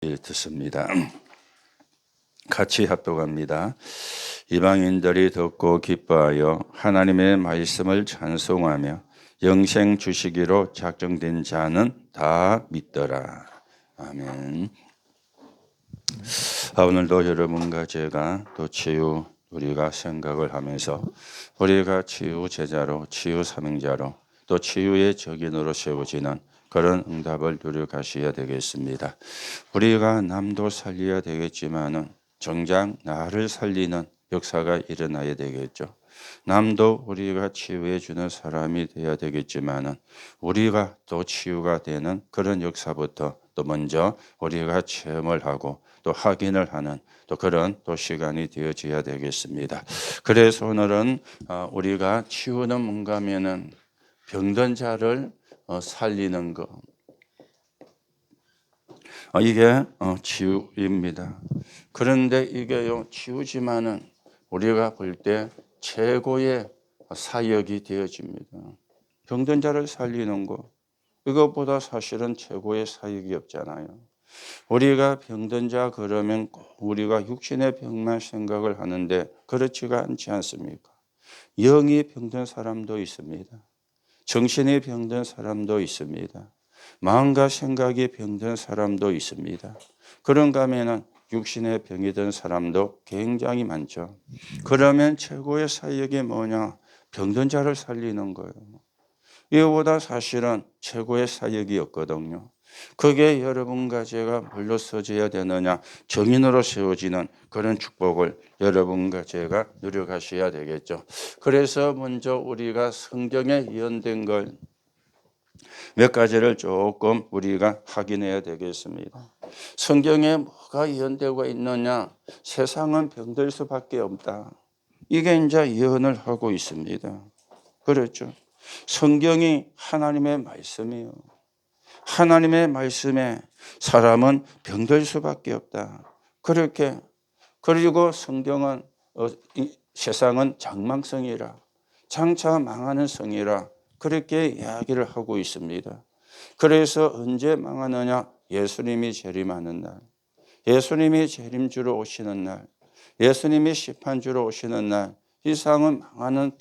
듣습니다. 같이 합독합니다. 이방인들이 듣고 기뻐하여 하나님의 말씀을 찬송하며 영생 주시기로 작정된 자는 다 믿더라. 아멘. 오늘도 여러분과 제가 또 치유 우리가 생각을 하면서 우리가 치유 제자로 치유 사명자로 또 치유의 적인으로 세워지는 그런 응답을 누려가셔야 되겠습니다. 우리가 남도 살려야 되겠지만은 정작 나를 살리는 역사가 일어나야 되겠죠. 남도 우리가 치유해 주는 사람이 되어야 되겠지만은 우리가 또 치유가 되는 그런 역사부터 또 먼저 우리가 체험을 하고 또 확인을 하는 또 그런 또 시간이 되어져야 되겠습니다. 그래서 오늘은 우리가 치유는 뭔가 하면은 병든 자를 살리는 것, 이게 치유입니다. 그런데 이게요 치유지만은 우리가 볼 때 최고의 사역이 되어집니다. 병든 자를 살리는 것, 이것보다 사실은 최고의 사역이 없잖아요. 우리가 병든 자 그러면 우리가 육신의 병만 생각을 하는데 그렇지가 않지 않습니까? 영이 병든 사람도 있습니다. 정신이 병든 사람도 있습니다. 마음과 생각이 병든 사람도 있습니다. 그런가 하면은 육신의 병이 든 사람도 굉장히 많죠. 그러면 최고의 사역이 뭐냐? 병든 자를 살리는 거예요. 이거보다 사실은 최고의 사역이 없거든요. 그게 여러분과 제가 뭘로 서져야 되느냐? 정인으로 세워지는 그런 축복을 여러분과 제가 누려가셔야 되겠죠. 그래서 먼저 우리가 성경에 예언된 걸 몇 가지를 조금 우리가 확인해야 되겠습니다. 성경에 뭐가 예언되고 있느냐? 세상은 병들 수밖에 없다. 이게 이제 예언을 하고 있습니다. 그렇죠. 성경이 하나님의 말씀이에요. 하나님의 말씀에 사람은 병들 수밖에 없다. 그렇게 그리고 성경은 세상은 장망성이라 장차 망하는 성이라 그렇게 이야기를 하고 있습니다. 그래서 언제 망하느냐? 예수님이 재림하는 날, 예수님이 재림주로 오시는 날, 예수님이 심판주로 오시는 날, 이 세상은 망하는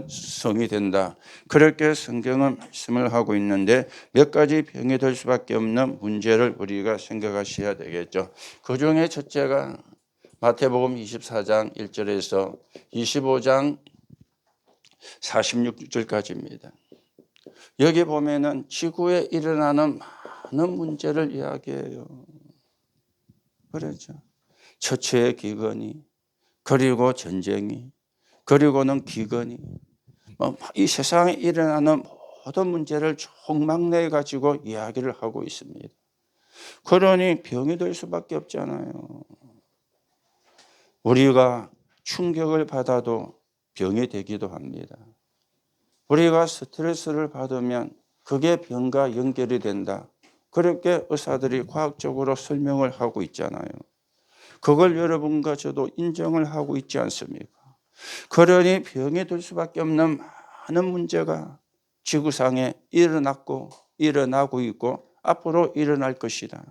성이 된다. 그렇게 성경은 말씀을 하고 있는데 몇 가지 병이 될 수밖에 없는 문제를 우리가 생각하셔야 되겠죠. 그 중에 첫째가 마태복음 24장 1절에서 25장 46절까지입니다. 여기 보면은 지구에 일어나는 많은 문제를 이야기해요. 그렇죠. 처처의 기근이, 그리고 전쟁이, 그리고는 기근이, 이 세상에 일어나는 모든 문제를 총망라해 가지고 이야기를 하고 있습니다. 그러니 병이 될 수밖에 없잖아요. 우리가 충격을 받아도 병이 되기도 합니다. 우리가 스트레스를 받으면 그게 병과 연결이 된다. 그렇게 의사들이 과학적으로 설명을 하고 있잖아요. 그걸 여러분과 저도 인정을 하고 있지 않습니까? 그러니 병이 들 수밖에 없는 많은 문제가 지구상에 일어났고 일어나고 있고 앞으로 일어날 것이다.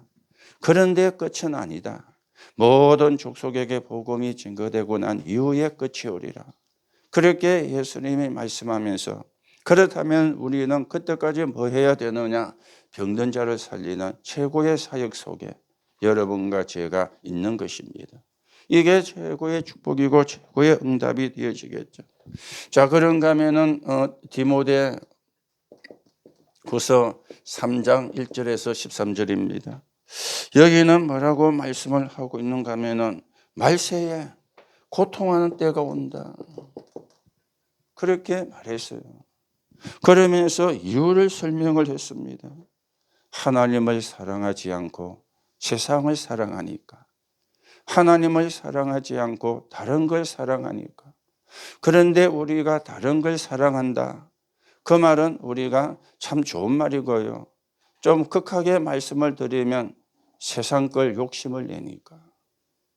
그런데 끝은 아니다. 모든 족속에게 복음이 증거되고 난 이후에 끝이 오리라. 그렇게 예수님이 말씀하면서 그렇다면 우리는 그때까지 뭐 해야 되느냐? 병든 자를 살리는 최고의 사역 속에 여러분과 제가 있는 것입니다. 이게 최고의 축복이고 최고의 응답이 되어지겠죠. 자, 그런가 하면은 디모데 후서 3장 1절에서 13절입니다. 여기는 뭐라고 말씀을 하고 있는가 하면은 말세에 고통하는 때가 온다. 그렇게 말했어요. 그러면서 이유를 설명을 했습니다. 하나님을 사랑하지 않고 세상을 사랑하니까. 하나님을 사랑하지 않고 다른 걸 사랑하니까. 그런데 우리가 다른 걸 사랑한다. 그 말은 우리가 참 좋은 말이고요. 좀 극하게 말씀을 드리면 세상 걸 욕심을 내니까.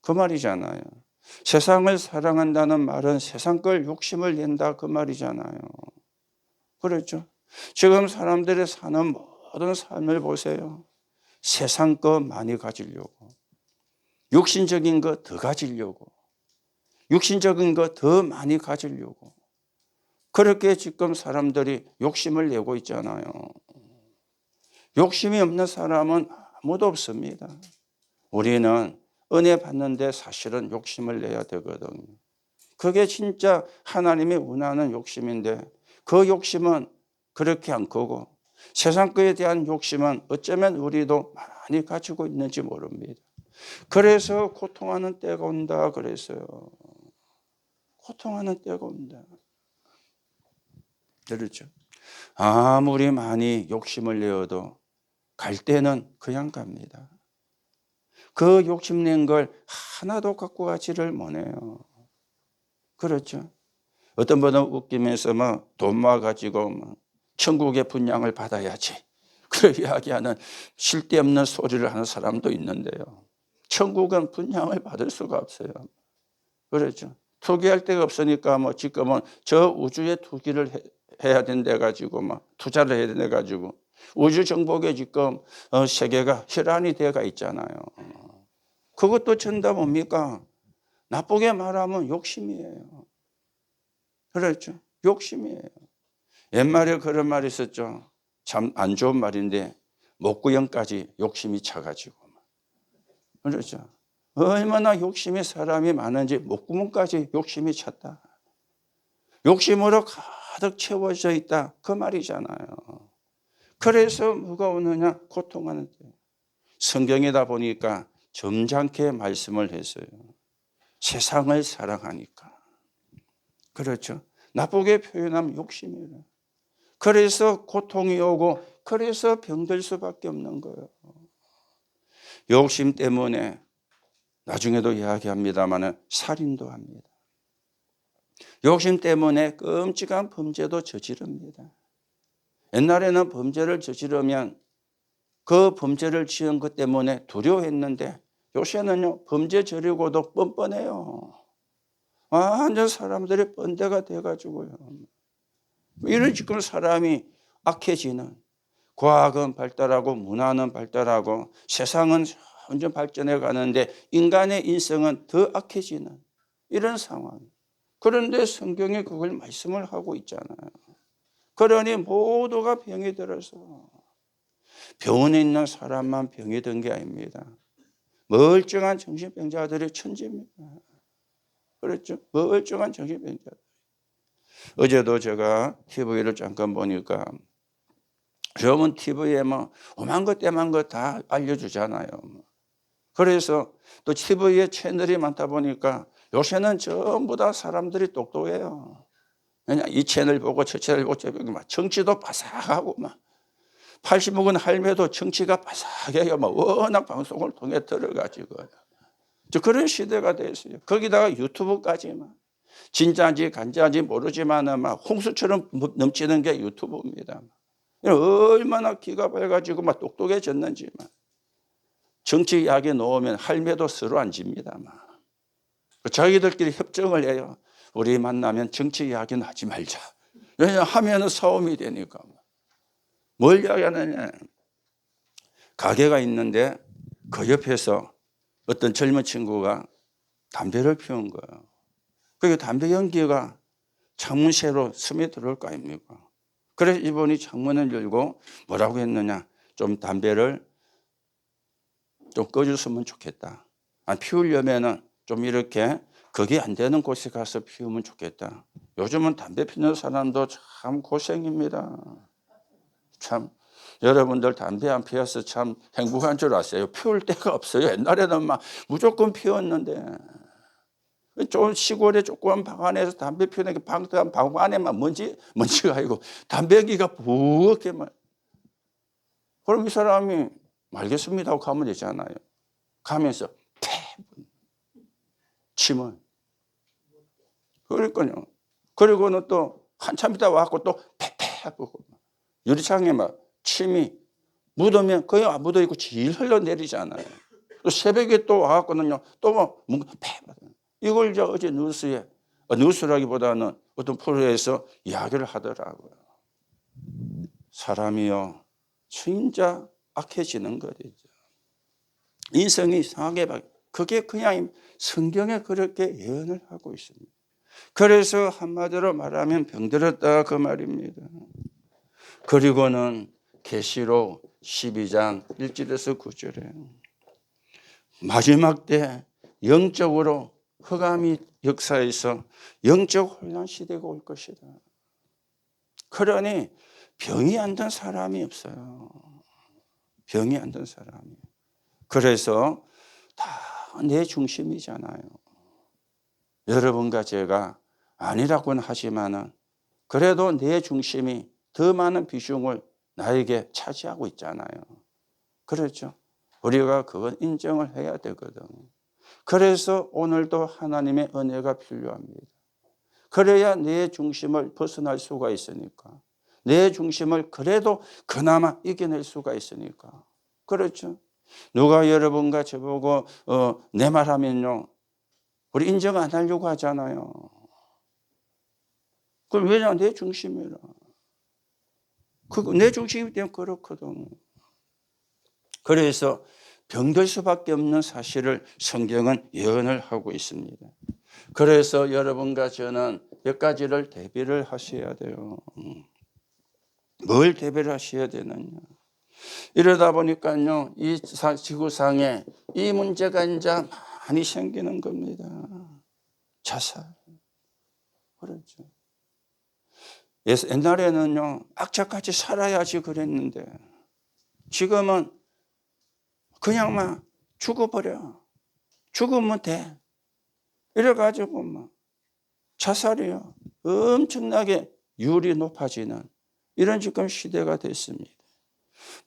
그 말이잖아요. 세상을 사랑한다는 말은 세상 걸 욕심을 낸다 그 말이잖아요. 그렇죠? 지금 사람들이 사는 모든 삶을 보세요. 세상 거 많이 가지려고, 육신적인 거 더 가지려고, 육신적인 거 더 많이 가지려고, 그렇게 지금 사람들이 욕심을 내고 있잖아요. 욕심이 없는 사람은 아무도 없습니다. 우리는 은혜 받는데 사실은 욕심을 내야 되거든요. 그게 진짜 하나님이 원하는 욕심인데 그 욕심은 그렇게 안 크고 세상 거에 대한 욕심은 어쩌면 우리도 많이 가지고 있는지 모릅니다. 그래서 고통하는 때가 온다 그랬어요. 고통하는 때가 온다. 그렇죠. 아무리 많이 욕심을 내어도 갈 때는 그냥 갑니다. 그 욕심낸 걸 하나도 갖고 가지를 못해요. 그렇죠. 어떤 분은 웃기면서 돈 모아가지고 천국의 분양을 받아야지, 그런 이야기하는 쓸데없는 소리를 하는 사람도 있는데요. 천국은 분양을 받을 수가 없어요. 그렇죠. 투기할 데가 없으니까 지금은 저 우주에 투기를 해야 된다 가지고 투자를 해야 된다 가지고 우주 정복에 지금 세계가 혈안이 되어가 있잖아요. 그것도 전다 뭡니까? 나쁘게 말하면 욕심이에요. 그렇죠. 욕심이에요. 옛말에 그런 말이 있었죠. 참 안 좋은 말인데 목구멍까지 욕심이 차가지고. 그렇죠. 얼마나 욕심이 사람이 많은지 목구멍까지 욕심이 찼다. 욕심으로 가득 채워져 있다. 그 말이잖아요. 그래서 뭐가 오느냐? 고통하는 때. 성경이다 보니까 점잖게 말씀을 했어요. 세상을 사랑하니까. 그렇죠. 나쁘게 표현하면 욕심이에요. 그래서 고통이 오고 그래서 병들 수밖에 없는 거예요. 욕심 때문에 나중에도 이야기합니다만 살인도 합니다. 욕심 때문에 끔찍한 범죄도 저지릅니다. 옛날에는 범죄를 저지르면 그 범죄를 지은 것 때문에 두려워했는데 요새는요, 범죄 저지르고도 뻔뻔해요. 완전 사람들이 뻔대가 돼가지고요. 이런 지금 사람이 악해지는, 과학은 발달하고 문화는 발달하고 세상은 점점 발전해 가는데 인간의 인성은 더 악해지는 이런 상황. 그런데 성경이 그걸 말씀을 하고 있잖아요. 그러니 모두가 병이 들어서 병원에 있는 사람만 병이 든 게 아닙니다. 멀쩡한 정신병자들이 천지입니다. 그렇죠? 멀쩡한 정신병자. 어제도 제가 TV를 잠깐 보니까 여러분 TV에 오만 것 때만 것 다 알려주잖아요. 그래서 또 TV에 채널이 많다 보니까 요새는 전부 다 사람들이 똑똑해요. 그냥 이 채널 보고 저 채널 보고 정치도 바삭하고 80 먹은 할매도 정치가 바삭해요. 워낙 방송을 통해 들어가지고 그런 시대가 됐어요. 거기다가 유튜브까지 진짜인지 간짜인지 모르지만 홍수처럼 넘치는 게 유튜브입니다. 얼마나 기가 밝아지고 똑똑해졌는지 정치 이야기 놓으면 할매도 서로 안 집니다. 자기들끼리 협정을 해요. 우리 만나면 정치 이야기는 하지 말자. 왜냐하면 하면은 싸움이 되니까. 뭘 이야기하느냐. 가게가 있는데 그 옆에서 어떤 젊은 친구가 담배를 피운 거예요. 그 담배 연기가 창문새로 스며들어올 거 아닙니까? 그래서 이분이 창문을 열고 뭐라고 했느냐. 좀 담배를 좀 꺼줬으면 좋겠다. 피우려면은 좀 이렇게 그게 안 되는 곳에 가서 피우면 좋겠다. 요즘은 담배 피우는 사람도 참 고생입니다. 참 여러분들 담배 안 피워서 참 행복한 줄 아세요? 피울 데가 없어요. 옛날에는 무조건 피웠는데 좀 시골에 조그만 방 안에서 담배 피우는 게 방 안에만 먼지가 아니고 담배기가 부엌에 그럼 이 사람이 알겠습니다 하고 가면 되잖아요. 가면서 침을. 그러니까요. 그리고는 또 한참 있다 와갖고 또 패패 하고 유리창에 침이 묻으면 거의 안 묻어있고 질 흘러내리잖아요. 또 새벽에 또 와갖고는요 또 패. 이걸 어제 뉴스라기보다는 어떤 프로에서 이야기를 하더라고요. 사람이요 진짜 악해지는 거죠. 인성이 이상하게 그게 그냥 성경에 그렇게 예언을 하고 있습니다. 그래서 한마디로 말하면 병들었다 그 말입니다. 그리고는 계시록 12장 1절에서 9절에 마지막 때 영적으로 흑암이 역사에서 영적 혼란 시대가 올 것이다. 그러니 병이 안 든 사람이 없어요. 병이 안 든 사람이. 그래서 다 내 중심이잖아요. 여러분과 제가 아니라고는 하지만은 그래도 내 중심이 더 많은 비중을 나에게 차지하고 있잖아요. 그렇죠? 우리가 그건 인정을 해야 되거든. 그래서 오늘도 하나님의 은혜가 필요합니다. 그래야 내 중심을 벗어날 수가 있으니까. 내 중심을 그래도 그나마 이겨낼 수가 있으니까. 그렇죠? 누가 여러분과 저보고 내 말하면요, 우리 인정 안 하려고 하잖아요. 그럼 왜냐? 내 중심이라. 내 중심이기 때문에 그렇거든. 그래서 병들 수밖에 없는 사실을 성경은 예언을 하고 있습니다. 그래서 여러분과 저는 몇 가지를 대비를 하셔야 돼요. 뭘 대비를 하셔야 되느냐. 이러다 보니까요, 이 지구상에 이 문제가 이제 많이 생기는 겁니다. 자살. 그렇죠. 옛날에는요, 악착같이 살아야지 그랬는데, 지금은 그냥 막 죽어버려. 죽으면 돼. 이래가지고 막 자살이요. 엄청나게 율이 높아지는 이런 지금 시대가 됐습니다.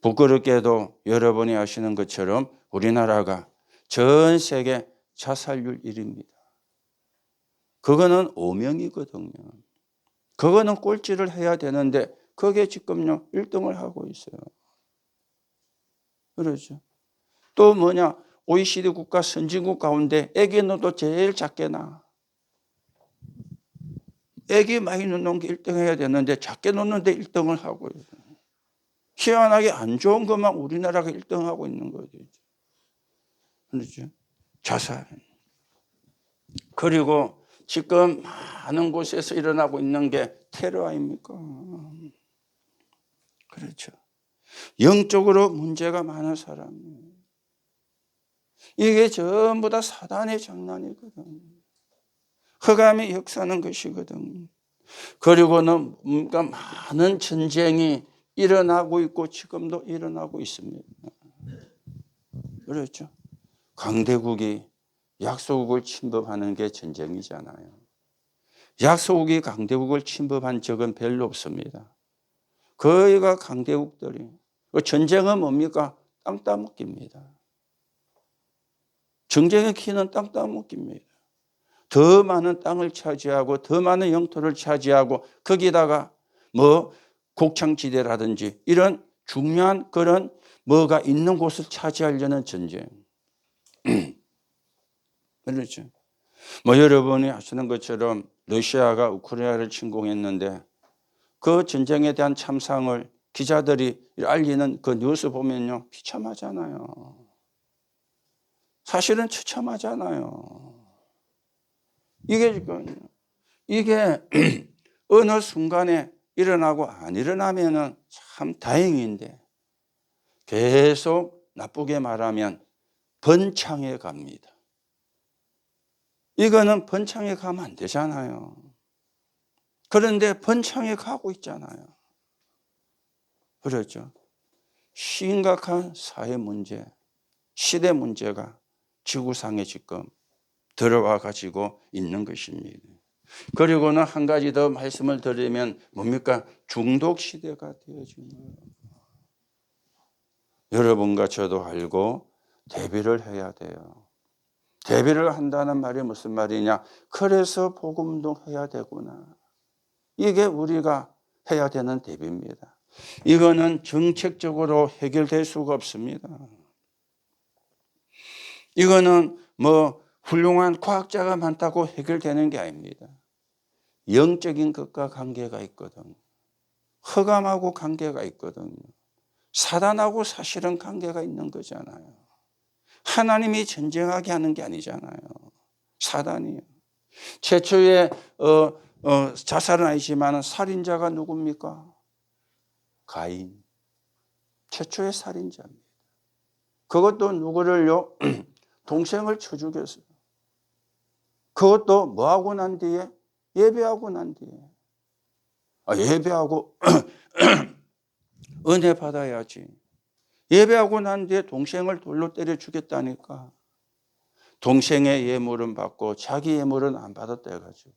부끄럽게도 여러분이 아시는 것처럼 우리나라가 전 세계 자살률 1위입니다. 그거는 오명이거든요. 그거는 꼴찌를 해야 되는데 그게 지금요 1등을 하고 있어요. 그렇죠. 또 뭐냐, OECD 국가 선진국 가운데 아기 노도 제일 작게 나. 아기 많이 놓는 게 1등 해야 되는데 작게 놓는데 1등을 하고 있어요. 희한하게 안 좋은 것만 우리나라가 1등하고 있는 거죠. 그렇죠. 자살. 그리고 지금 많은 곳에서 일어나고 있는 게 테러 아닙니까? 그렇죠. 영적으로 문제가 많은 사람이에요. 이게 전부 다 사단의 장난이거든. 흑암이 역사하는 것이거든. 그리고는 뭔가 많은 전쟁이 일어나고 있고 지금도 일어나고 있습니다. 그렇죠. 강대국이 약소국을 침범하는 게 전쟁이잖아요. 약소국이 강대국을 침범한 적은 별로 없습니다. 거의가 강대국들이. 전쟁은 뭡니까? 땅 따먹기입니다. 전쟁의 키는 땅 따먹기입니다. 더 많은 땅을 차지하고 더 많은 영토를 차지하고 거기다가 뭐 곡창지대라든지 이런 중요한 그런 뭐가 있는 곳을 차지하려는 전쟁. 그렇죠. 뭐 여러분이 아시는 것처럼 러시아가 우크라이나를 침공했는데 그 전쟁에 대한 참상을 기자들이 알리는 그 뉴스 보면요 비참하잖아요. 사실은 처참하잖아요. 이게 어느 순간에 일어나고 안 일어나면은 참 다행인데 계속 나쁘게 말하면 번창해 갑니다. 이거는 번창해 가면 안 되잖아요. 그런데 번창해 가고 있잖아요. 그렇죠. 심각한 사회 문제, 시대 문제가 지구상에 지금 들어와 가지고 있는 것입니다. 그리고는 한 가지 더 말씀을 드리면 뭡니까? 중독 시대가 되어지는 거예요. 여러분과 저도 알고 대비를 해야 돼요. 대비를 한다는 말이 무슨 말이냐? 그래서 복음도 해야 되구나. 이게 우리가 해야 되는 대비입니다. 이거는 정책적으로 해결될 수가 없습니다. 이거는 뭐 훌륭한 과학자가 많다고 해결되는 게 아닙니다. 영적인 것과 관계가 있거든요. 흑암하고 관계가 있거든요. 사단하고 사실은 관계가 있는 거잖아요. 하나님이 전쟁하게 하는 게 아니잖아요. 사단이요. 최초의 자살은 아니지만 살인자가 누굽니까? 가인. 최초의 살인자입니다. 그것도 누구를요? 동생을 쳐 죽였어요. 그것도 뭐하고 난 뒤에? 예배하고 난 뒤에. 예배하고 은혜 받아야지. 예배하고 난 뒤에 동생을 돌로 때려 죽였다니까. 동생의 예물은 받고 자기 예물은 안 받았다 해가지고.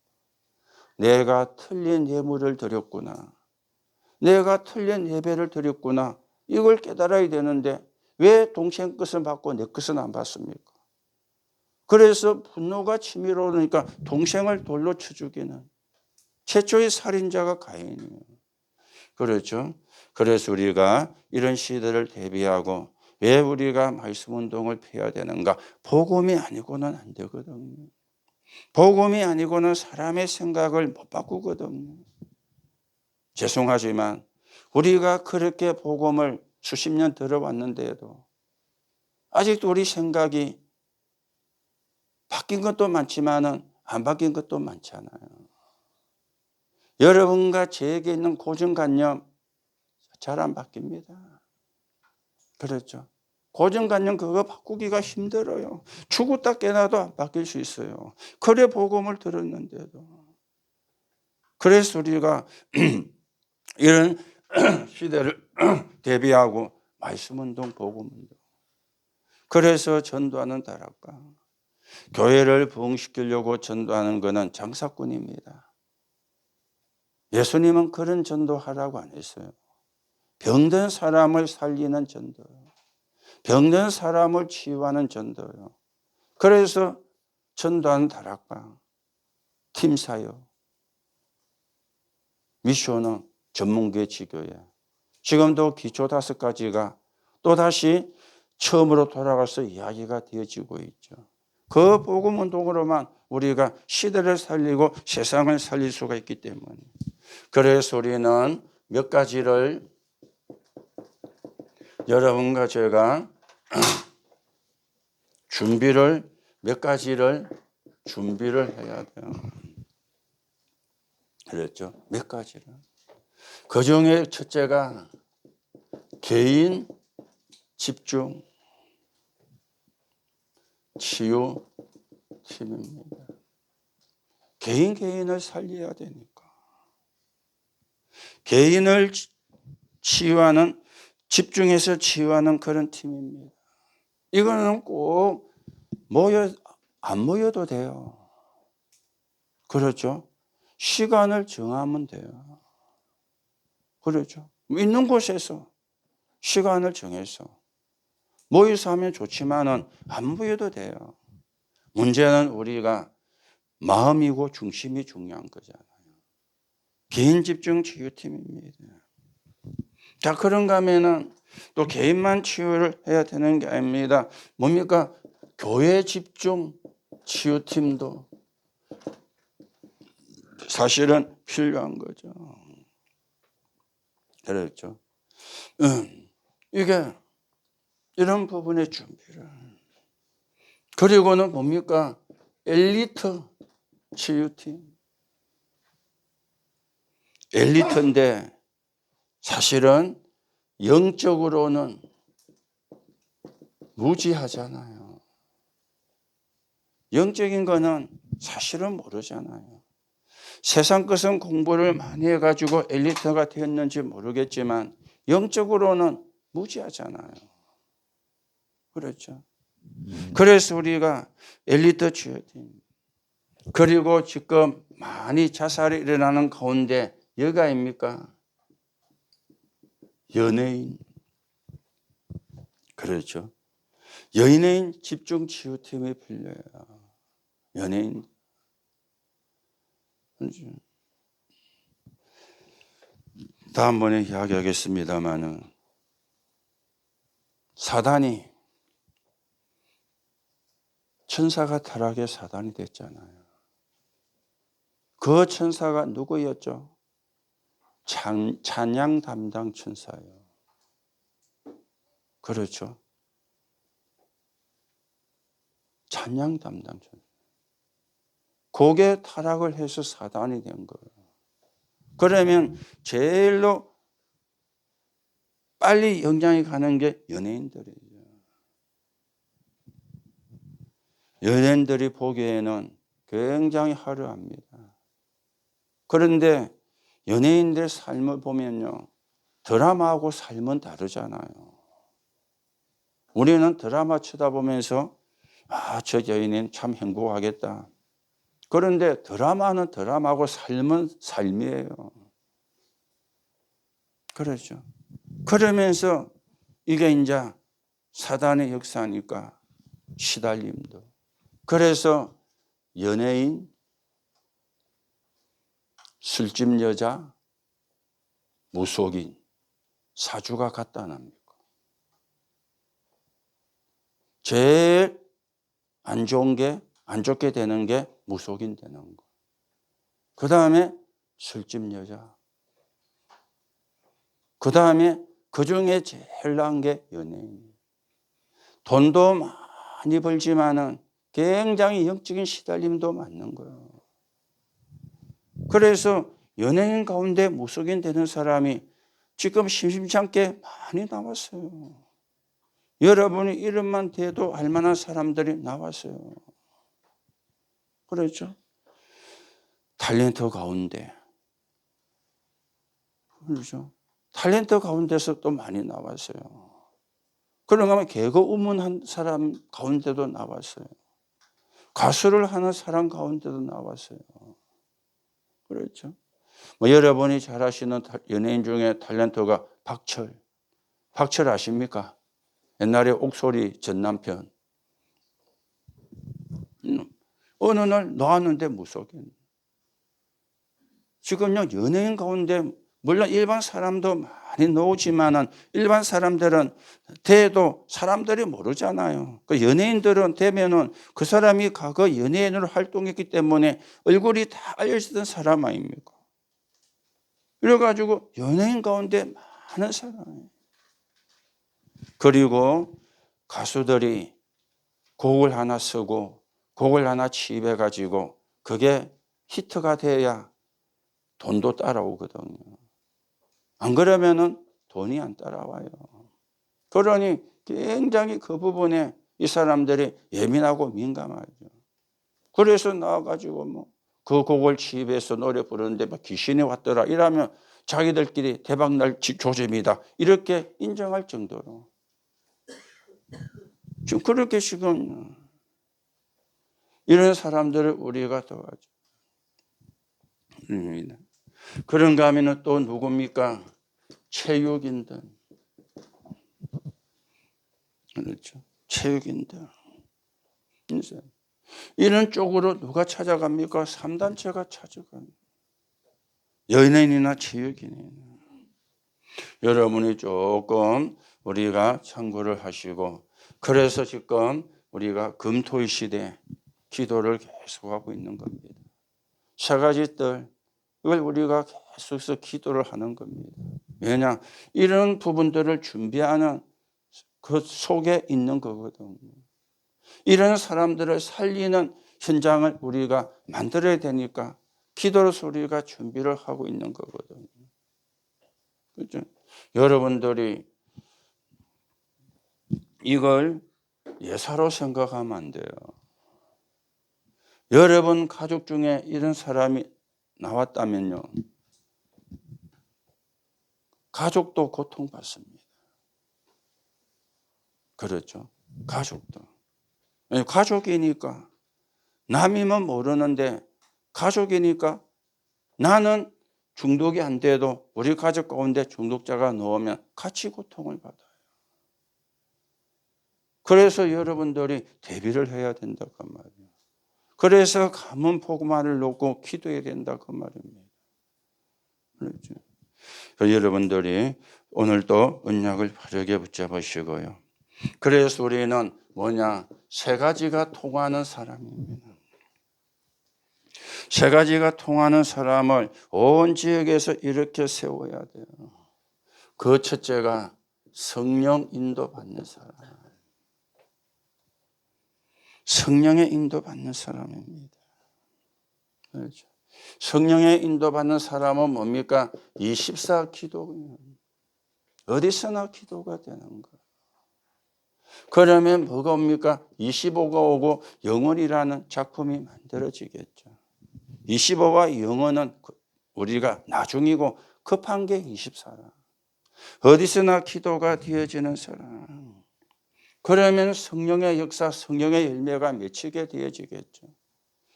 내가 틀린 예물을 드렸구나. 내가 틀린 예배를 드렸구나. 이걸 깨달아야 되는데 왜 동생 것은 받고 내 것은 안 받습니까? 그래서 분노가 치밀어 오르니까 동생을 돌로 쳐 죽이는 최초의 살인자가 가인이에요. 그렇죠? 그래서 우리가 이런 시대를 대비하고 왜 우리가 말씀 운동을 펴야 되는가? 복음이 아니고는 안 되거든요. 복음이 아니고는 사람의 생각을 못 바꾸거든요. 죄송하지만 우리가 그렇게 복음을 수십 년 들어왔는데도 아직도 우리 생각이 바뀐 것도 많지만은 안 바뀐 것도 많잖아요. 여러분과 저에게 있는 고정관념 잘 안 바뀝니다. 그렇죠. 고정관념 그거 바꾸기가 힘들어요. 죽었다 깨나도 안 바뀔 수 있어요. 그래 복음을 들었는데도. 그래서 우리가 이런 시대를 대비하고 말씀운동, 복음운동. 그래서 전도하는 다락방. 교회를 부흥시키려고 전도하는 것은 장사꾼입니다. 예수님은 그런 전도하라고 안 했어요. 병든 사람을 살리는 전도요. 병든 사람을 치유하는 전도요. 그래서 전도하는 다락방, 팀사역, 미션은 전문교회 지교회. 지금도 기초 5가지가 또다시 처음으로 돌아가서 이야기가 되어지고 있죠. 그 복음 운동으로만 우리가 시대를 살리고 세상을 살릴 수가 있기 때문에. 그래서 우리는 몇 가지를 여러분과 제가 몇 가지를 준비를 해야 돼요. 그랬죠. 몇 가지를. 그 중에 첫째가 개인 집중 치유 팀입니다. 개인을 살려야 되니까. 개인을 치유하는, 집중해서 치유하는 그런 팀입니다. 이거는 꼭 안 모여도 돼요. 그렇죠? 시간을 정하면 돼요. 그렇죠? 있는 곳에서 시간을 정해서 모여서 하면 좋지만은 안 모여도 돼요. 문제는 우리가 마음이고 중심이 중요한 거잖아요. 개인 집중 치유팀입니다. 자, 그런가 하면은 또 개인만 치유를 해야 되는 게 아닙니다. 뭡니까? 교회 집중 치유팀도 사실은 필요한 거죠. 그렇죠. 이게 이런 부분의 준비를. 그리고는 뭡니까? 엘리트 치유팀. 엘리트인데 사실은 영적으로는 무지하잖아요. 영적인 거는 사실은 모르잖아요. 세상 것은 공부를 많이 해가지고 엘리트가 되었는지 모르겠지만 영적으로는 무지하잖아요. 그렇죠. 그래서 우리가 엘리트 치유팀. 그리고 지금 많이 자살이 일어나는 가운데 여가 아닙니까? 연예인. 그렇죠. 연예인 집중 치유팀이 필요해요. 연예인. 다음번에 이야기하겠습니다만은 사단이 천사가 타락해 사단이 됐잖아요. 그 천사가 누구였죠? 찬양 담당 천사예요. 그렇죠. 찬양 담당자. 그게 타락을 해서 사단이 된 거예요. 그러면 제일로 빨리 영향이 가는 게 연예인들이에요. 연예인들이 보기에는 굉장히 화려합니다. 그런데 연예인들 삶을 보면요, 드라마하고 삶은 다르잖아요. 우리는 드라마 쳐다보면서 저 여인은 참 행복하겠다. 그런데 드라마는 드라마고 삶은 삶이에요. 그렇죠. 그러면서 이게 이제 사단의 역사니까 시달림도. 그래서 연예인, 술집 여자, 무속인, 사주가 같다 납니까? 제일 안 좋게 되는 게 무속인 되는 거. 그 다음에 술집 여자. 그 다음에 그 중에 제일 나은 게 연예인. 돈도 많이 벌지만은 굉장히 영적인 시달림도 많는 거예요. 그래서 연예인 가운데 무속인 되는 사람이 지금 심심치 않게 많이 나왔어요. 여러분이 이름만 대도 알만한 사람들이 나왔어요. 그렇죠? 탤런트 가운데. 그렇죠? 탤런트 가운데서 또 많이 나왔어요. 그런가 하면 개그 우문한 사람 가운데도 나왔어요. 가수를 하는 사람 가운데도 나왔어요. 그렇죠? 여러분이 잘 아시는 연예인 중에 탤런트가 박철. 박철 아십니까? 옛날에 옥소리 전 남편. 어느 날 나왔는데 무속인. 지금요, 연예인 가운데 물론 일반 사람도 많이 나오지만은 일반 사람들은 대도 사람들이 모르잖아요. 그 연예인들은 되면은 그 사람이 과거 연예인으로 활동했기 때문에 얼굴이 다 알려지던 사람 아닙니까? 그래가지고 연예인 가운데 많은 사람이에요. 그리고 가수들이 곡을 하나 쓰고 곡을 하나 취입해가지고 그게 히트가 돼야 돈도 따라오거든요. 안 그러면은 돈이 안 따라와요. 그러니 굉장히 그 부분에 이 사람들이 예민하고 민감하죠. 그래서 나와가지고 뭐 그 곡을 취입해서 노래 부르는데 막 귀신이 왔더라 이러면 자기들끼리 대박날 조짐이다 이렇게 인정할 정도로 지금 그렇게 지금 이런 사람들을 우리가 도와줘. 그런가 하면 또 누굽니까? 체육인들. 그렇죠. 체육인들. 이런 쪽으로 누가 찾아갑니까? 3단체가 찾아갑니다. 연예인이나 체육인이나. 여러분이 조금 우리가 참고를 하시고 그래서 지금 우리가 금토일 시대 기도를 계속하고 있는 겁니다. 세 가지 뜰 이걸 우리가 계속해서 기도를 하는 겁니다. 왜냐? 이런 부분들을 준비하는 그 속에 있는 거거든요. 이런 사람들을 살리는 현장을 우리가 만들어야 되니까 기도로서 우리가 준비를 하고 있는 거거든요. 그렇죠? 여러분들이 이걸 예사로 생각하면 안 돼요. 여러분 가족 중에 이런 사람이 나왔다면요. 가족도 고통받습니다. 그렇죠? 가족도. 가족이니까 남이면 모르는데 가족이니까 나는 중독이 안 돼도 우리 가족 가운데 중독자가 나오면 같이 고통을 받아요. 그래서 여러분들이 대비를 해야 된다 그 말이에요. 그래서 가문 복음화를 놓고 기도해야 된다 그 말입니다. 그렇죠? 여러분들이 오늘도 언약을 바르게 붙잡으시고요. 그래서 우리는 뭐냐? 세 가지가 통하는 사람입니다. 세 가지가 통하는 사람을 온 지역에서 이렇게 세워야 돼요. 그 첫째가 성령 인도받는 사람. 성령의 인도받는 사람입니다. 그렇죠. 성령의 인도받는 사람은 뭡니까? 24 기도. 어디서나 기도가 되는 거예요. 그러면 뭐가 옵니까? 25가 오고 영원이라는 작품이 만들어지겠죠. 25와 영원은 우리가 나중이고 급한 게 24라. 어디서나 기도가 되어지는 사람. 그러면 성령의 역사, 성령의 열매가 맺히게 되어지겠죠.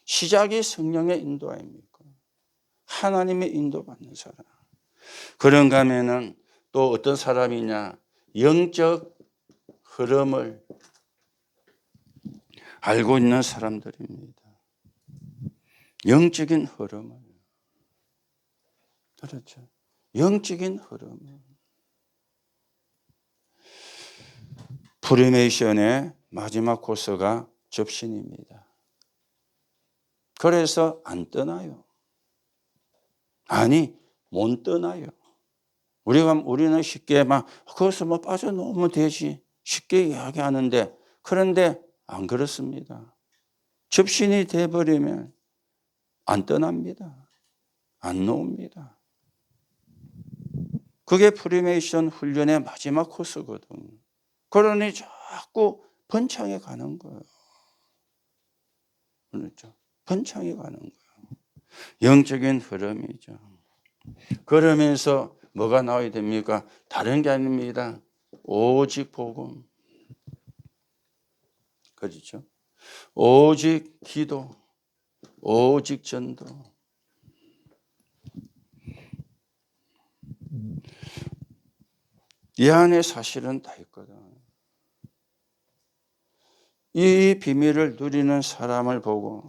시작이 성령의 인도 아닙니까? 하나님의 인도받는 사람. 그런가 하면은 또 어떤 사람이냐? 영적 흐름을 알고 있는 사람들입니다. 영적인 흐름을. 그렇죠. 영적인 흐름을. 프리메이션의 마지막 코스가 접신입니다. 그래서 안 떠나요. 아니, 못 떠나요. 우리는 쉽게 거기서 빠져놓으면 되지. 쉽게 이야기하는데, 그런데 안 그렇습니다. 접신이 돼버리면 안 떠납니다. 안 놓습니다. 그게 프리메이션 훈련의 마지막 코스거든요. 그러니 자꾸 번창해 가는 거예요. 그렇죠. 번창해 가는 거예요. 영적인 흐름이죠. 그러면서 뭐가 나와야 됩니까? 다른 게 아닙니다. 오직 복음. 그렇죠. 오직 기도. 오직 전도. 이 안에 사실은 다 있거든. 이 비밀을 누리는 사람을 보고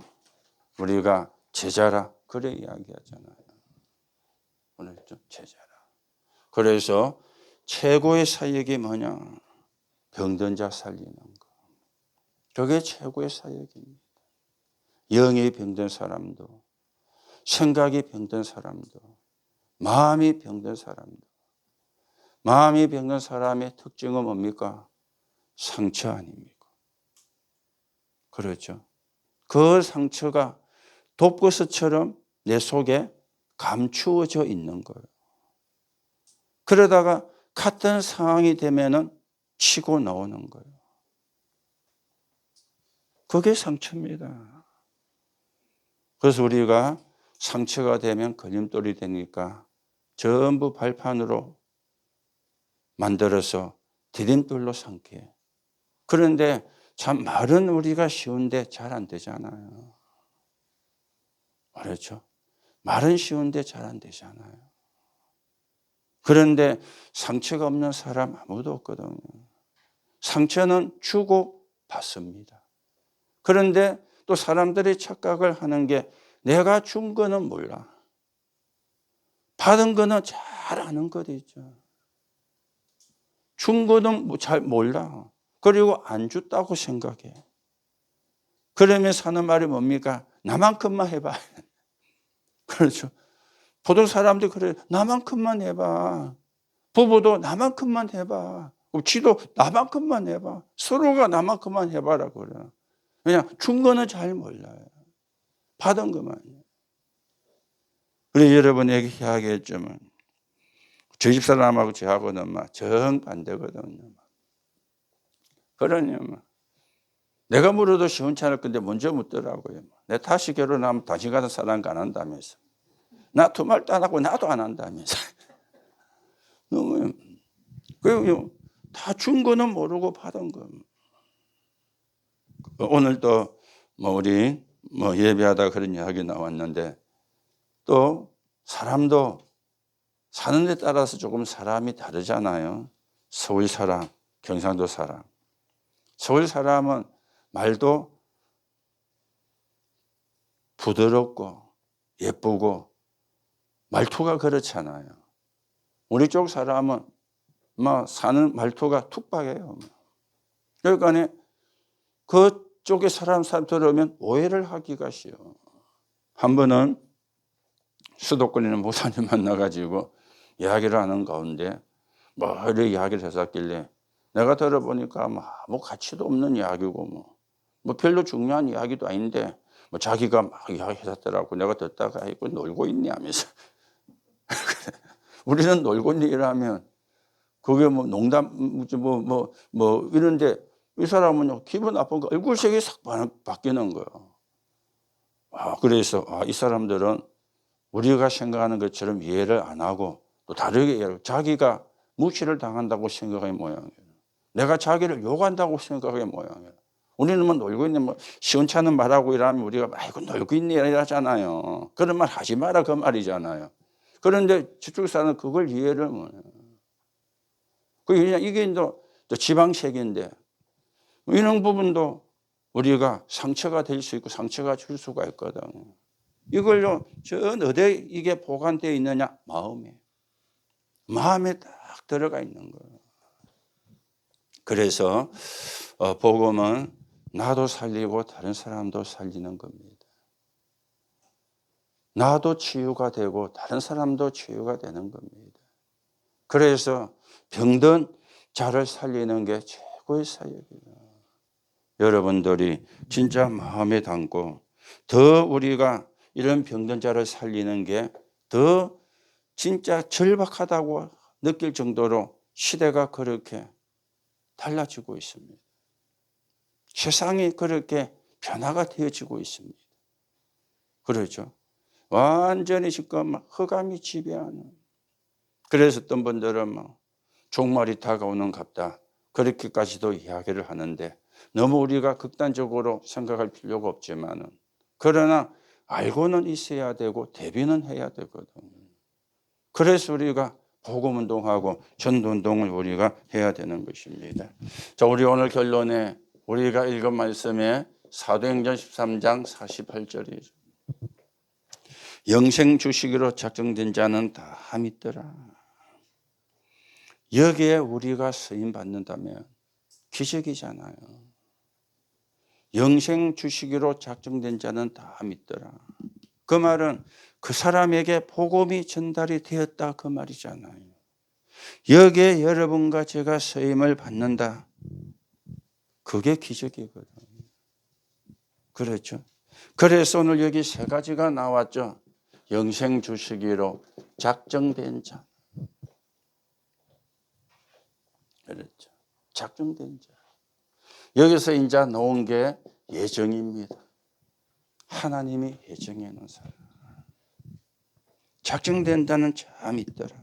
우리가 제자라 그래 이야기하잖아요. 그렇죠? 제자라. 그래서 최고의 사역이 뭐냐? 병든 자 살리는 거. 그게 최고의 사역입니다. 영이 병든 사람도, 생각이 병든 사람도, 마음이 병든 사람도. 마음이 병든 사람의 특징은 뭡니까? 상처 아닙니까? 그렇죠. 그 상처가 독거스처럼 내 속에 감추어져 있는 거예요. 그러다가 같은 상황이 되면은 치고 나오는 거예요. 그게 상처입니다. 그래서 우리가 상처가 되면 걸림돌이 되니까 전부 발판으로 만들어서 디딤돌로 삼게. 그런데 참 말은 우리가 쉬운데 잘 안 되잖아요. 그렇죠? 말은 쉬운데 잘 안 되잖아요. 그런데 상처가 없는 사람 아무도 없거든요. 상처는 주고 받습니다. 그런데 또 사람들이 착각을 하는 게 내가 준 거는 몰라. 받은 거는 잘 아는 것 있죠. 준 거는 잘 몰라. 그리고 안 줬다고 생각해. 그러면서 하는 말이 뭡니까? 나만큼만 해봐. 그렇죠. 보통 사람들이 그래요. 나만큼만 해봐. 부부도 나만큼만 해봐. 지도 나만큼만 해봐. 서로가 나만큼만 해봐라 그래요. 그냥 준 거는 잘 몰라요. 받은 것만. 그래서 여러분에게 이야기했지만 저희 집사람하고 저하고는 정반대거든요. 그러냐 내가 물어도 시원치 않을 건데 먼저 묻더라고요. 내 다시 결혼하면 다시 가서 사랑 안 한다면서. 나 두 말도 안 하고 나도 안 한다면서. 너무 다 준 거는 모르고 받은 거. 오늘 또 우리 예배하다 그런 이야기 나왔는데 또 사람도 사는 데 따라서 조금 사람이 다르잖아요. 서울 사람, 경상도 사람. 서울 사람은 말도 부드럽고 예쁘고 말투가 그렇잖아요. 우리 쪽 사람은 사는 말투가 툭박해요. 그러니까 그쪽에 사람 들으면 오해를 하기가 쉬워. 한 번은 수도권에 있는 목사님 만나가지고 이야기를 하는 가운데 이렇게 이야기를 했었길래 내가 들어보니까 아무 가치도 없는 이야기고 뭐 별로 중요한 이야기도 아닌데 뭐 자기가 막 이야기하더라고. 내가 듣다가 아이고 놀고 있니 하면서. 우리는 놀고 있니 이러면 그게 뭐 농담 뭐 이런데 이 사람은 기분 나쁜 거 얼굴색이 싹 바뀌는 거예요. 그래서 이 사람들은 우리가 생각하는 것처럼 이해를 안 하고 또 다르게 이해하고 자기가 무시를 당한다고 생각하는 모양이에요. 내가 자기를 욕한다고 생각하는 모양이에요. 우리는 뭐 놀고 있는 뭐 시원찮은 말하고 이러면 우리가 아이고 놀고 있니 이러잖아요. 그런 말 하지 마라 그 말이잖아요. 그런데 저쪽 사람은 그걸 이해를 못해요. 이게 또 지방색인데 이런 부분도 우리가 상처가 될 수 있고 상처가 줄 수가 있거든. 이걸요, 어디에 이게 보관되어 있느냐? 마음에 딱 들어가 있는 거예요. 그래서 복음은 나도 살리고 다른 사람도 살리는 겁니다. 나도 치유가 되고 다른 사람도 치유가 되는 겁니다. 그래서 병든 자를 살리는 게 최고의 사역이에요. 여러분들이 진짜 마음에 담고 더 우리가 이런 병든 자를 살리는 게 더 진짜 절박하다고 느낄 정도로 시대가 그렇게 달라지고 있습니다. 세상이 그렇게 변화가 되어지고 있습니다. 그렇죠. 완전히 지금 흑암이 지배하는. 그래서 어떤 분들은 종말이 다가오는 갑다. 그렇게까지도 이야기를 하는데 너무 우리가 극단적으로 생각할 필요가 없지만은 그러나 알고는 있어야 되고 대비는 해야 되거든. 그래서 우리가 복음운동하고 전도운동을 우리가 해야 되는 것입니다. 자, 우리 오늘 결론에 우리가 읽은 말씀에 사도행전 13장 48절이죠. 영생 주시기로 작정된 자는 다 믿더라. 여기에 우리가 쓰임 받는다면 기적이잖아요. 영생 주시기로 작정된 자는 다 믿더라. 그 말은 그 사람에게 복음이 전달이 되었다 그 말이잖아요. 여기에 여러분과 제가 쓰임을 받는다. 그게 기적이거든요. 그렇죠. 그래서 오늘 여기 세 가지가 나왔죠. 영생 주시기로 작정된 자. 그렇죠. 작정된 자. 여기서 이제 나온 게 예정입니다. 하나님이 예정해 놓은 사람. 작정된다는 자 믿더라.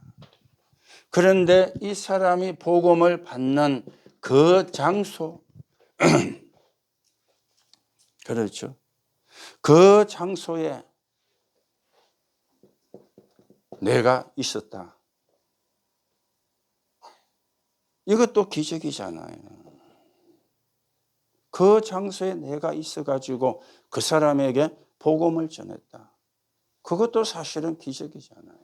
그런데 이 사람이 복음을 받는 그 장소, 그렇죠. 그 장소에 내가 있었다. 이것도 기적이잖아요. 그 장소에 내가 있어가지고 그 사람에게 복음을 전했다. 그것도 사실은 기적이잖아요.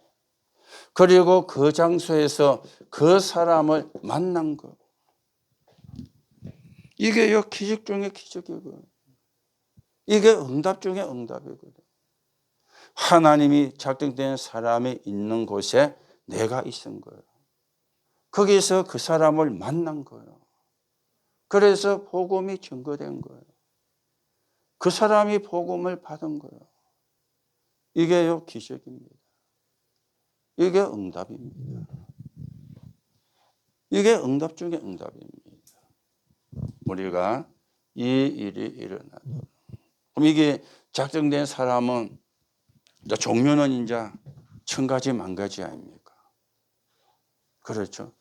그리고 그 장소에서 그 사람을 만난 것. 이게 기적 중에 기적이고 이게 응답 중에 응답이거든. 하나님이 작정된 사람이 있는 곳에 내가 있은 거예요. 거기서 그 사람을 만난 거예요. 그래서 복음이 증거된 거예요. 그 사람이 복음을 받은 거예요. 이게 기적입니다. 이게 응답입니다. 이게 응답 중에 응답입니다. 우리가 이 일이 일어나도록. 그럼 이게 작정된 사람은 종류는 이제 1000가지 만가지 아닙니까? 그렇죠.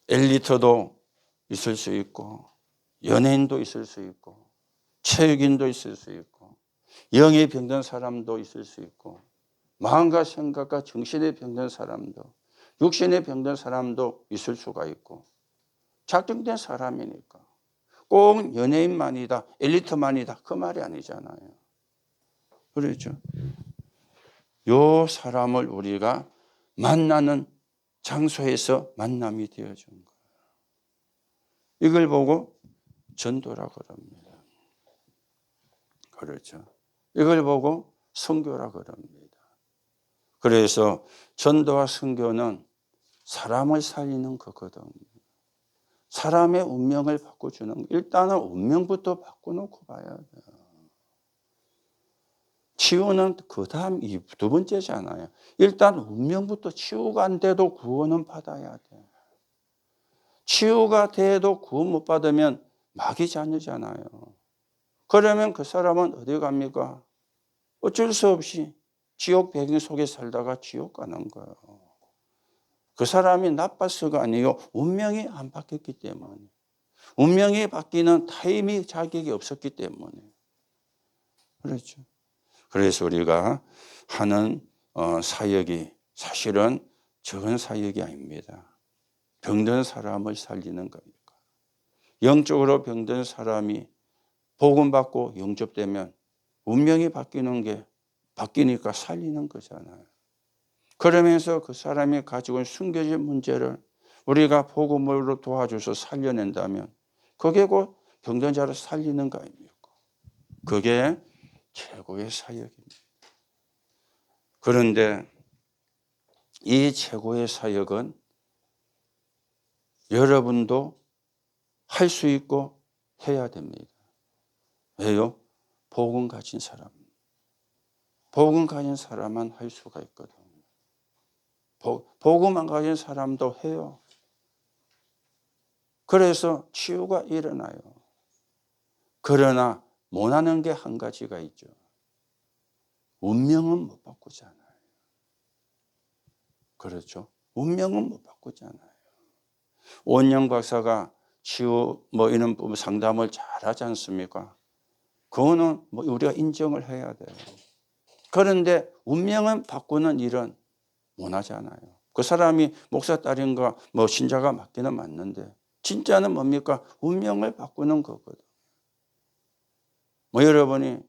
엘리트도 있을 수 있고 연예인도 있을 수 있고 체육인도 있을 수 있고 영이 병든 사람도 있을 수 있고 마음과 생각과 정신에 병든 사람도 육신에 병든 사람도 있을 수가 있고 작정된 사람이니까 꼭 연예인만이다 엘리트만이다 그 말이 아니잖아요. 그렇죠. 요 사람을 우리가 만나는 장소에서 만남이 되어준 거예요. 이걸 보고 전도라고 합니다. 그렇죠. 이걸 보고 선교라고 합니다. 그래서 전도와 선교는 사람을 살리는 거거든요. 사람의 운명을 바꿔주는, 일단은 운명부터 바꿔놓고 봐야 돼요. 치유는 그 다음 두 번째잖아요. 일단 운명부터 치유가 안 돼도 구원은 받아야 돼. 치유가 돼도 구원 못 받으면 마귀 자녀잖아요. 그러면 그 사람은 어디 갑니까? 어쩔 수 없이 지옥 배경 속에 살다가 지옥 가는 거예요. 그 사람이 나빠서가 아니고 운명이 안 바뀌었기 때문에. 운명이 바뀌는 타임이 자격이 없었기 때문에. 그렇죠. 그래서 우리가 하는 사역이 사실은 적은 사역이 아닙니다. 병든 사람을 살리는 겁니다. 영적으로 병든 사람이 복음 받고 영접되면 운명이 바뀌니까 살리는 거잖아요. 그러면서 그 사람이 가지고 있는 숨겨진 문제를 우리가 복음으로 도와줘서 살려낸다면 그게 곧 병든 자를 살리는 거 아닙니까? 그게 최고의 사역입니다. 그런데 이 최고의 사역은 여러분도 할 수 있고 해야 됩니다. 왜요? 복음 가진 사람. 복음 가진 사람만 할 수가 있거든요. 복음 안 가진 사람도 해요. 그래서 치유가 일어나요. 그러나 못하는 게 한 가지가 있죠. 운명은 못 바꾸잖아요. 그렇죠? 운명은 못 바꾸잖아요. 오은영 박사가 치유 이런 상담을 잘하지 않습니까? 그거는 우리가 인정을 해야 돼요. 그런데 운명은 바꾸는 일은 못 하잖아요. 그 사람이 목사 딸인가 신자가 맞기는 맞는데 진짜는 뭡니까? 운명을 바꾸는 거거든. 여러분이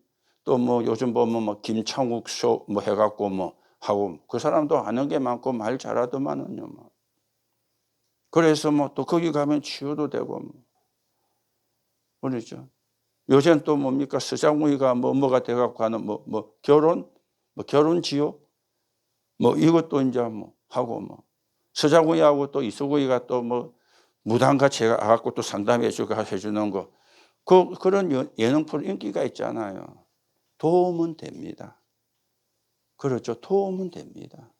또 요즘 보면 김창욱 쇼 해갖고 하고 그 사람도 아는 게 많고 말 잘하더만은요. 그래서 또 거기 가면 치유도 되고 그렇죠. 요새는 또 뭡니까? 서장훈이가 뭐가 돼갖고 하는 결혼 지옥 이것도 이제 하고 서장훈이하고 또 이수구이가 또 무당같이 해갖고 또 상담해주고 해주는 거. 그런 예능 프로 인기가 있잖아요. 도움은 됩니다. 그렇죠. 도움은 됩니다.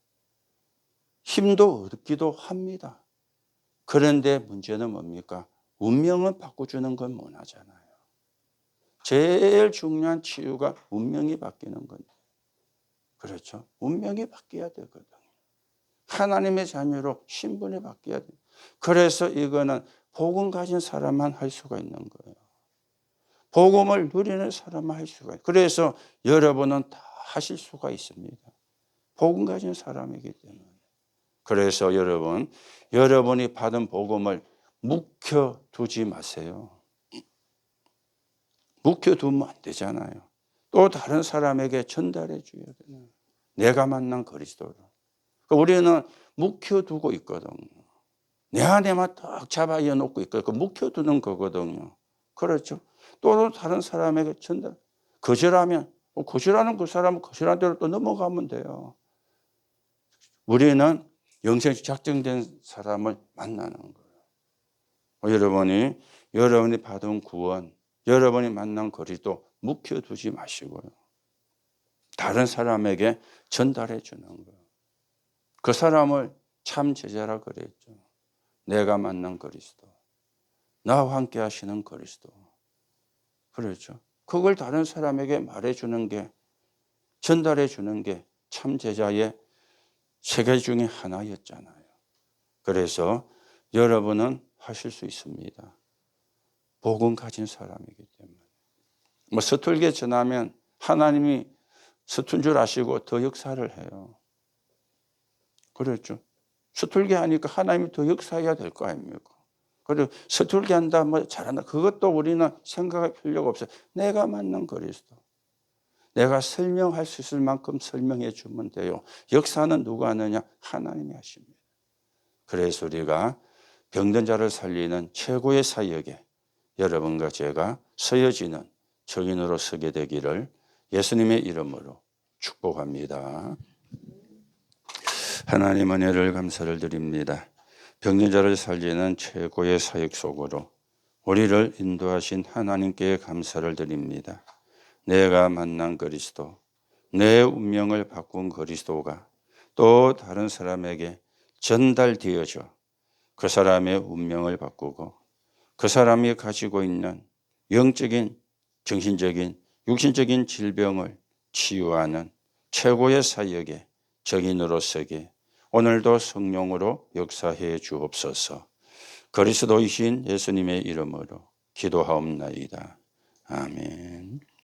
힘도 얻기도 합니다. 그런데 문제는 뭡니까? 운명을 바꿔주는 건 못 하잖아요. 제일 중요한 치유가 운명이 바뀌는 건데. 그렇죠. 운명이 바뀌어야 되거든요. 하나님의 자녀로 신분이 바뀌어야 돼요. 그래서 이거는 복음 가진 사람만 할 수가 있는 거예요. 복음을 누리는 사람만 할 수가 있어요. 그래서 여러분은 다 하실 수가 있습니다. 복음 가진 사람이기 때문에. 그래서 여러분이 받은 복음을 묵혀두지 마세요. 묵혀두면 안 되잖아요. 또 다른 사람에게 전달해 줘야 돼요. 내가 만난 그리스도를. 우리는 묵혀두고 있거든요. 내 안에만 딱 잡아 놓고 있거든요. 묵혀두는 거거든요. 그렇죠. 또 다른 사람에게 전달. 거절하면 거절하는 그 사람은 거절한 대로 또 넘어가면 돼요. 우리는 영생이 작정된 사람을 만나는 거예요. 여러분이 받은 구원, 여러분이 만난 그리스도 묵혀두지 마시고요. 다른 사람에게 전달해 주는 거예요. 그 사람을 참 제자라 그랬죠. 내가 만난 그리스도, 나와 함께 하시는 그리스도. 그렇죠. 그걸 다른 사람에게 말해주는 게, 전달해 주는 게 참 제자의 세계 중에 하나였잖아요. 그래서 여러분은 하실 수 있습니다. 복음 가진 사람이기 때문에. 서툴게 전하면 하나님이 서툰 줄 아시고 더 역사를 해요. 그렇죠. 서툴게 하니까 하나님이 더 역사해야 될 거 아닙니까? 그리고 서툴게 한다, 잘한다. 그것도 우리는 생각할 필요가 없어요. 내가 만난 그리스도. 내가 설명할 수 있을 만큼 설명해 주면 돼요. 역사는 누가 하느냐? 하나님이 하십니다. 그래서 우리가 병든 자를 살리는 최고의 사역에 여러분과 제가 서여지는 증인으로 서게 되기를 예수님의 이름으로 축복합니다. 하나님 은혜를 감사를 드립니다. 병든 자를 살리는 최고의 사역 속으로 우리를 인도하신 하나님께 감사를 드립니다. 내가 만난 그리스도, 내 운명을 바꾼 그리스도가 또 다른 사람에게 전달되어져 그 사람의 운명을 바꾸고 그 사람이 가지고 있는 영적인, 정신적인, 육신적인 질병을 치유하는 최고의 사역의 적인으로서게 오늘도 성령으로 역사해 주옵소서. 그리스도이신 예수님의 이름으로 기도하옵나이다. 아멘.